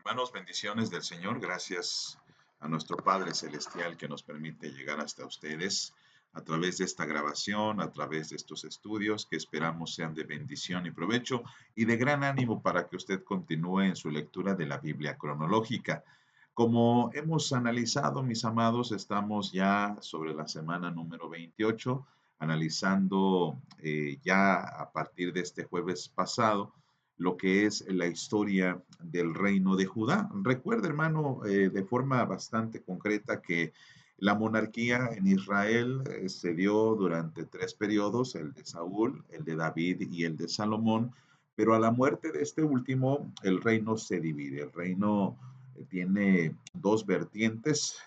Hermanos, bendiciones del Señor. Gracias a nuestro Padre Celestial que nos permite llegar hasta ustedes a través de esta grabación, a través de estos estudios que esperamos sean de bendición y provecho y de gran ánimo para que usted continúe en su lectura de la Biblia cronológica. Como hemos analizado, mis amados, estamos ya sobre la semana número 28, analizando ya a partir de este jueves pasado lo que es la historia del reino de Judá. Recuerda, hermano, de forma bastante concreta que la monarquía en Israel se dio durante tres periodos, el de Saúl, el de David y el de Salomón, pero a la muerte de este último, el reino se divide. El reino tiene dos vertientes,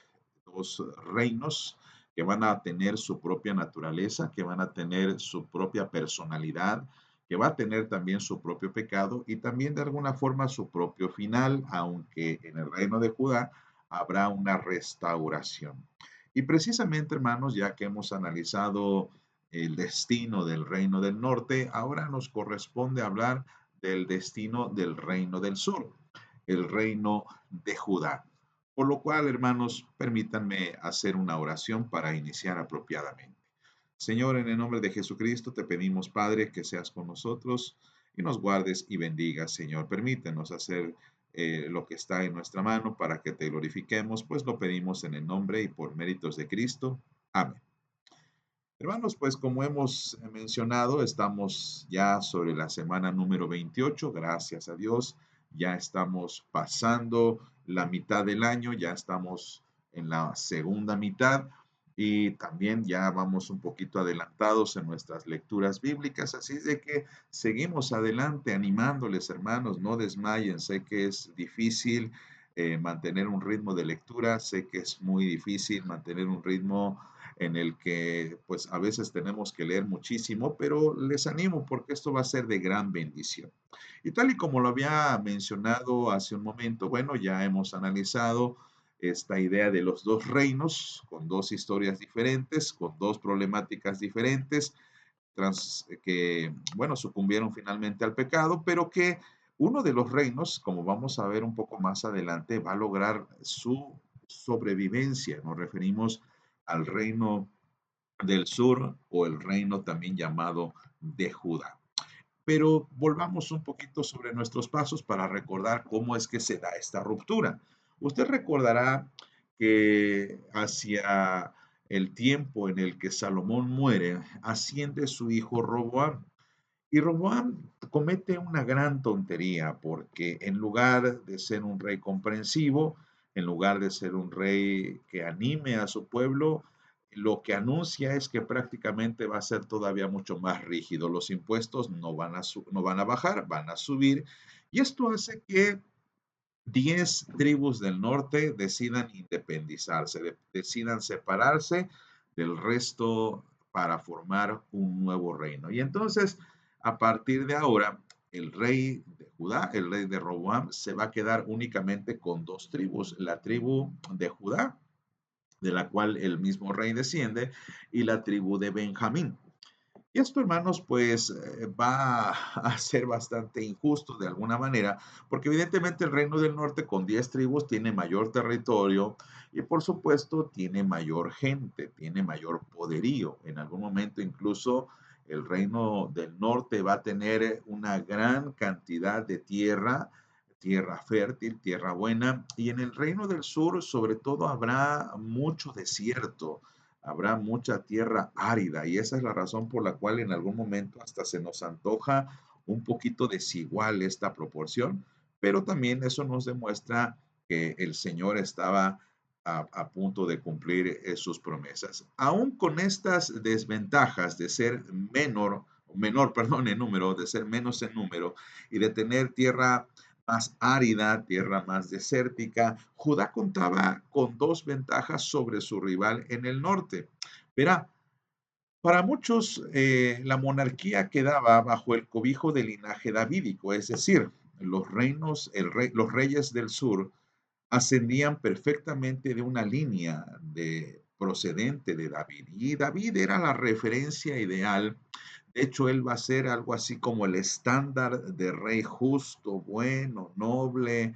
dos reinos que van a tener su propia naturaleza, que van a tener su propia personalidad, que va a tener también su propio pecado y también de alguna forma su propio final, aunque en el reino de Judá habrá una restauración. Y precisamente, hermanos, ya que hemos analizado el destino del reino del norte, ahora nos corresponde hablar del destino del reino del sur, el reino de Judá. Por lo cual, hermanos, permítanme hacer una oración para iniciar apropiadamente. Señor, en el nombre de Jesucristo te pedimos, Padre, que seas con nosotros y nos guardes y bendigas, Señor. Permítenos hacer lo que está en nuestra mano para que te glorifiquemos, pues lo pedimos en el nombre y por méritos de Cristo. Amén. Hermanos, pues como hemos mencionado, estamos ya sobre la semana número 28, gracias a Dios. Ya estamos pasando la mitad del año, ya estamos en la segunda mitad y también ya vamos un poquito adelantados en nuestras lecturas bíblicas, así de que seguimos adelante animándoles, hermanos, no desmayen. Sé que es difícil mantener un ritmo de lectura, sé que es muy difícil mantener un ritmo en el que pues a veces tenemos que leer muchísimo, pero les animo porque esto va a ser de gran bendición. Y tal y como lo había mencionado hace un momento, bueno, ya hemos analizado esta idea de los dos reinos con dos historias diferentes, con dos problemáticas diferentes, que, bueno, sucumbieron finalmente al pecado, pero que uno de los reinos, como vamos a ver un poco más adelante, va a lograr su sobrevivencia. Nos referimos al reino del sur o el reino también llamado de Judá. Pero volvamos un poquito sobre nuestros pasos para recordar cómo es que se da esta ruptura. Usted recordará que hacia el tiempo en el que Salomón muere, asciende su hijo Roboam. Y Roboam comete una gran tontería porque en lugar de ser un rey comprensivo, en lugar de ser un rey que anime a su pueblo, lo que anuncia es que prácticamente va a ser todavía mucho más rígido. Los impuestos no van a bajar, van a subir. Y esto hace que 10 tribus del norte decidan independizarse, decidan separarse del resto para formar un nuevo reino. Y entonces, a partir de ahora, el rey de Judá, el rey de Roboam, se va a quedar únicamente con dos tribus, la tribu de Judá, de la cual el mismo rey desciende, y la tribu de Benjamín. Y esto, hermanos, pues va a ser bastante injusto de alguna manera, porque evidentemente el reino del norte con 10 tribus tiene mayor territorio y por supuesto tiene mayor gente, tiene mayor poderío. En algún momento incluso el reino del norte va a tener una gran cantidad de tierra, tierra fértil, tierra buena, y en el reino del sur sobre todo habrá mucho desierto, habrá mucha tierra árida y esa es la razón por la cual en algún momento hasta se nos antoja un poquito desigual esta proporción, pero también eso nos demuestra que el Señor estaba a punto de cumplir sus promesas. Aún con estas desventajas de ser menor, perdón, en número, de ser menos en número y de tener tierra más árida, tierra más desértica, Judá contaba con dos ventajas sobre su rival en el norte. Verá, para muchos la monarquía quedaba bajo el cobijo del linaje davídico, es decir, los reyes del sur ascendían perfectamente de una línea de procedente de David. Y David era la referencia ideal. De hecho, él va a ser algo así como el estándar de rey justo, bueno, noble,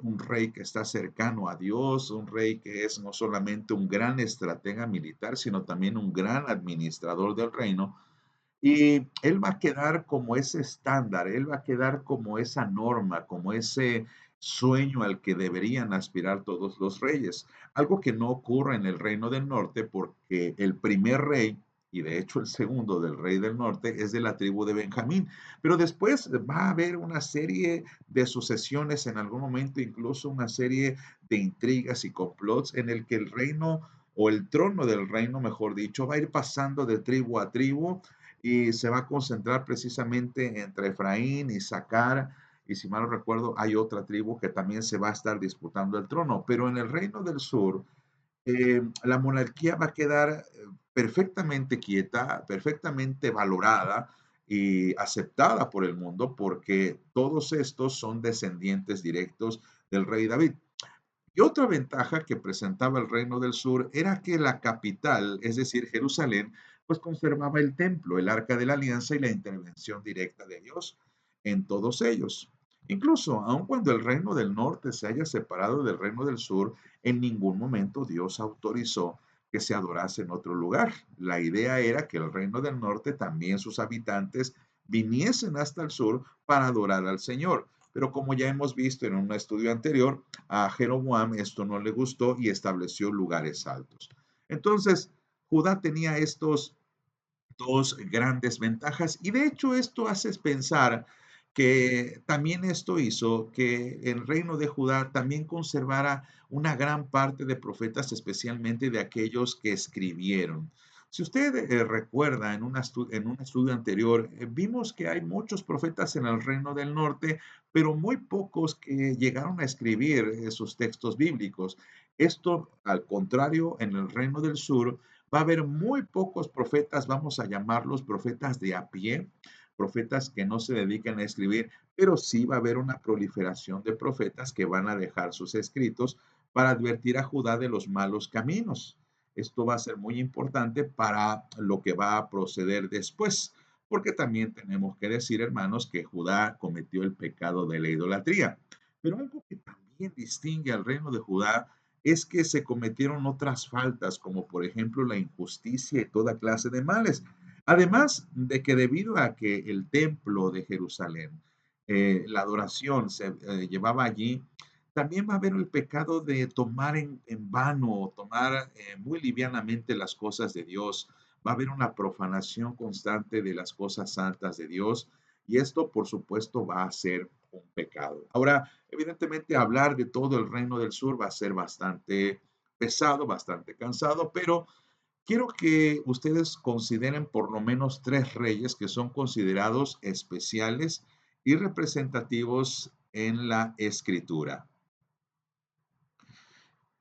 un rey que está cercano a Dios, un rey que es no solamente un gran estratega militar, sino también un gran administrador del reino. Y él va a quedar como ese estándar, él va a quedar como esa norma, como ese sueño al que deberían aspirar todos los reyes. Algo que no ocurre en el reino del norte porque el primer rey, y de hecho el segundo del rey del norte, es de la tribu de Benjamín. Pero después va a haber una serie de sucesiones en algún momento, incluso una serie de intrigas y complots en el que el reino o el trono del reino, mejor dicho, va a ir pasando de tribu a tribu y se va a concentrar precisamente entre Efraín y Sacar, y si mal no recuerdo, hay otra tribu que también se va a estar disputando el trono, pero en el reino del sur, la monarquía va a quedar perfectamente quieta, perfectamente valorada y aceptada por el mundo, porque todos estos son descendientes directos del rey David. Y otra ventaja que presentaba el Reino del Sur era que la capital, es decir, Jerusalén, pues conservaba el templo, el arca de la alianza y la intervención directa de Dios en todos ellos. Incluso, aun cuando el Reino del Norte se haya separado del Reino del Sur, en ningún momento Dios autorizó que se adorase en otro lugar. La idea era que el Reino del Norte, también sus habitantes, viniesen hasta el sur para adorar al Señor. Pero como ya hemos visto en un estudio anterior, a Jeroboam esto no le gustó y estableció lugares altos. Entonces, Judá tenía estos dos grandes ventajas y de hecho esto hace pensar que también esto hizo que el reino de Judá también conservara una gran parte de profetas, especialmente de aquellos que escribieron. Si usted recuerda en un estudio anterior, vimos que hay muchos profetas en el reino del norte, pero muy pocos que llegaron a escribir sus textos bíblicos. Esto, al contrario, en el reino del sur, va a haber muy pocos profetas, vamos a llamarlos profetas de a pie, profetas que no se dedican a escribir, pero sí va a haber una proliferación de profetas que van a dejar sus escritos para advertir a Judá de los malos caminos. Esto va a ser muy importante para lo que va a proceder después, porque también tenemos que decir, hermanos, que Judá cometió el pecado de la idolatría. Pero algo que también distingue al reino de Judá es que se cometieron otras faltas, como por ejemplo la injusticia y toda clase de males. Además de que debido a que el templo de Jerusalén, la adoración se llevaba allí, también va a haber el pecado de tomar en vano, tomar muy livianamente las cosas de Dios. Va a haber una profanación constante de las cosas santas de Dios y esto, por supuesto, va a ser un pecado. Ahora, evidentemente, hablar de todo el reino del sur va a ser bastante pesado, bastante cansado, pero quiero que ustedes consideren por lo menos tres reyes que son considerados especiales y representativos en la escritura.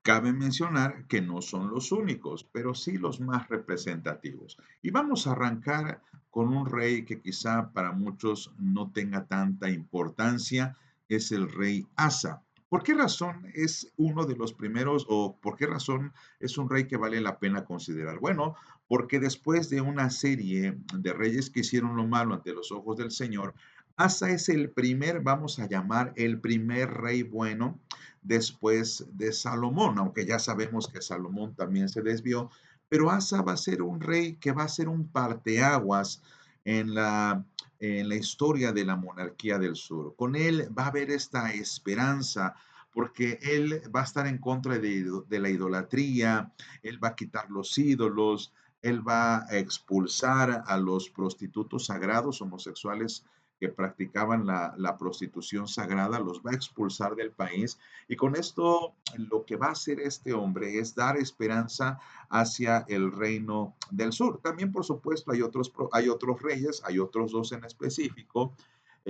Cabe mencionar que no son los únicos, pero sí los más representativos. Y vamos a arrancar con un rey que quizá para muchos no tenga tanta importancia, es el rey Asa. ¿Por qué razón es uno de los primeros o por qué razón es un rey que vale la pena considerar? Bueno, porque después de una serie de reyes que hicieron lo malo ante los ojos del Señor, Asa es el primer, vamos a llamar, el primer rey bueno después de Salomón, aunque ya sabemos que Salomón también se desvió, pero Asa va a ser un rey que va a ser un parteaguas en la historia de la monarquía del sur. Con él va a haber esta esperanza porque él va a estar en contra de la idolatría, él va a quitar los ídolos, él va a expulsar a los prostitutos sagrados homosexuales que practicaban la prostitución sagrada, los va a expulsar del país y con esto lo que va a hacer este hombre es dar esperanza hacia el reino del sur. También, por supuesto, hay otros reyes, hay otros dos en específico.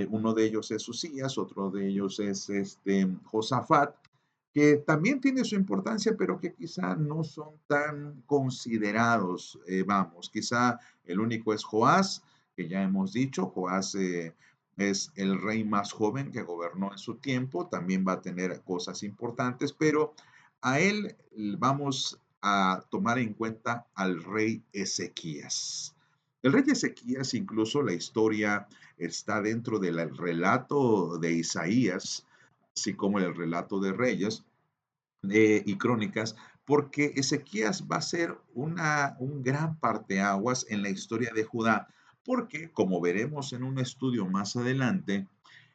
Uno de ellos es Usías, otro de ellos es Josafat, que también tiene su importancia, pero que quizá no son tan considerados. Vamos, quizá el único es Joás, que ya hemos dicho, Joás es el rey más joven que gobernó en su tiempo, también va a tener cosas importantes, pero a él vamos a tomar en cuenta al rey Ezequías. El rey Ezequías, incluso la historia está dentro del relato de Isaías, así como el relato de Reyes y Crónicas, porque Ezequías va a ser un gran parteaguas en la historia de Judá, porque, como veremos en un estudio más adelante,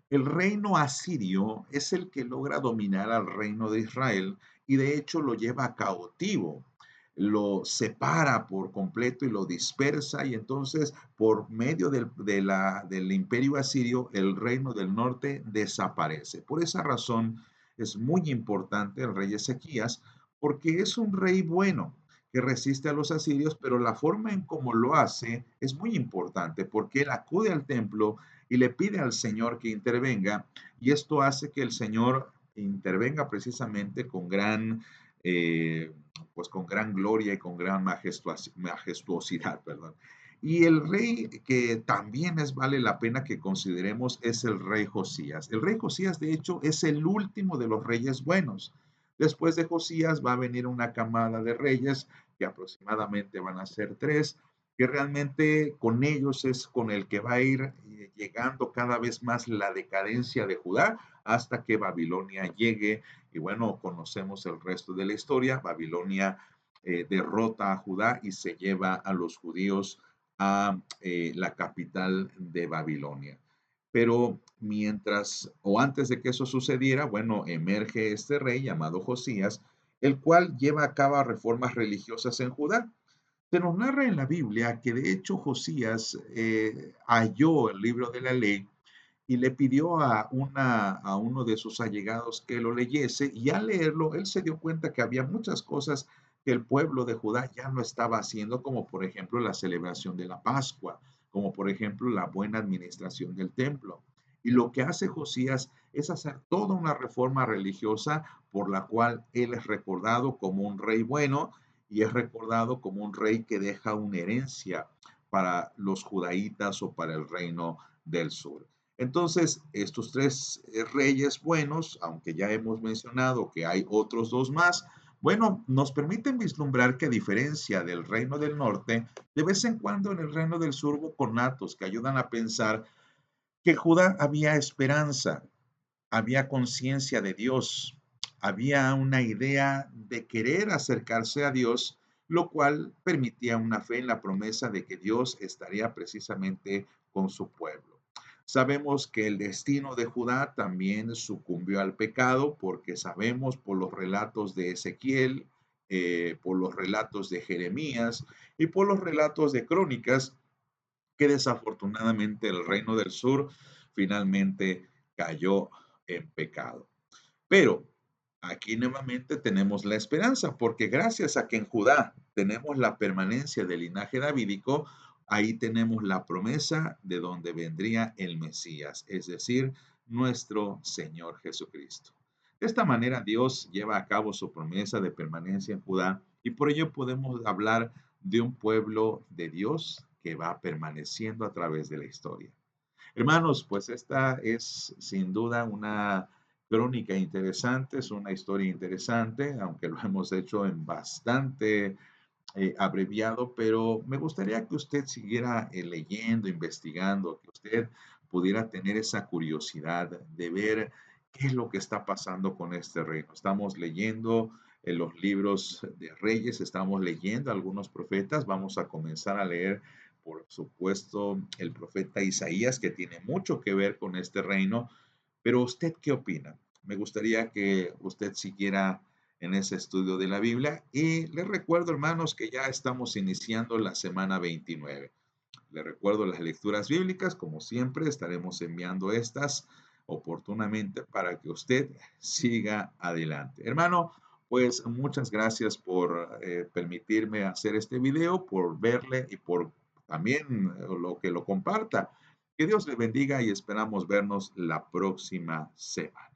el reino asirio es el que logra dominar al reino de Israel y de hecho lo lleva cautivo, lo separa por completo y lo dispersa y entonces por medio del imperio asirio el reino del norte desaparece. Por esa razón es muy importante el rey Ezequías porque es un rey bueno que resiste a los asirios, pero la forma en cómo lo hace es muy importante porque él acude al templo y le pide al Señor que intervenga, y esto hace que el Señor intervenga precisamente eh, con gran gloria y con gran majestuosidad, perdón. Y el rey que también vale la pena que consideremos es el rey Josías. El rey Josías, de hecho, es el último de los reyes buenos. Después de Josías va a venir una camada de reyes, que aproximadamente van a ser tres, que realmente con ellos es con el que va a ir llegando cada vez más la decadencia de Judá hasta que Babilonia llegue. Y bueno, conocemos el resto de la historia. Babilonia derrota a Judá y se lleva a los judíos a la capital de Babilonia. Pero mientras o antes de que eso sucediera, bueno, emerge este rey llamado Josías, el cual lleva a cabo reformas religiosas en Judá. Se nos narra en la Biblia que de hecho Josías halló el libro de la ley y le pidió a uno de sus allegados que lo leyese y al leerlo él se dio cuenta que había muchas cosas que el pueblo de Judá ya no estaba haciendo, como por ejemplo la celebración de la Pascua, como por ejemplo la buena administración del templo. Y lo que hace Josías es hacer toda una reforma religiosa por la cual él es recordado como un rey bueno y es recordado como un rey que deja una herencia para los judaítas o para el reino del sur. Entonces, estos tres reyes buenos, aunque ya hemos mencionado que hay otros dos más, bueno, nos permiten vislumbrar que a diferencia del reino del norte, de vez en cuando en el reino del sur hubo conatos que ayudan a pensar que en Judá había esperanza, había conciencia de Dios, había una idea de querer acercarse a Dios, lo cual permitía una fe en la promesa de que Dios estaría precisamente con su pueblo. Sabemos que el destino de Judá también sucumbió al pecado porque sabemos por los relatos de Ezequiel, por los relatos de Jeremías y por los relatos de Crónicas que desafortunadamente el reino del sur finalmente cayó en pecado. Pero aquí nuevamente tenemos la esperanza, porque gracias a que en Judá tenemos la permanencia del linaje davídico, ahí tenemos la promesa de donde vendría el Mesías, es decir, nuestro Señor Jesucristo. De esta manera Dios lleva a cabo su promesa de permanencia en Judá y por ello podemos hablar de un pueblo de Dios que va permaneciendo a través de la historia. Hermanos, pues esta es sin duda una crónica interesante, es una historia interesante, aunque lo hemos hecho en bastante abreviado, pero me gustaría que usted siguiera leyendo, investigando, que usted pudiera tener esa curiosidad de ver qué es lo que está pasando con este reino. Estamos leyendo los libros de Reyes, estamos leyendo algunos profetas, vamos a comenzar a leer, por supuesto, el profeta Isaías, que tiene mucho que ver con este reino, pero ¿usted qué opina? Me gustaría que usted siguiera en ese estudio de la Biblia y les recuerdo, hermanos, que ya estamos iniciando la semana 29. Les recuerdo las lecturas bíblicas, como siempre, estaremos enviando estas oportunamente para que usted siga adelante. Hermano, pues muchas gracias por permitirme hacer este video, por verle y por también lo que lo comparta. Que Dios le bendiga y esperamos vernos la próxima semana.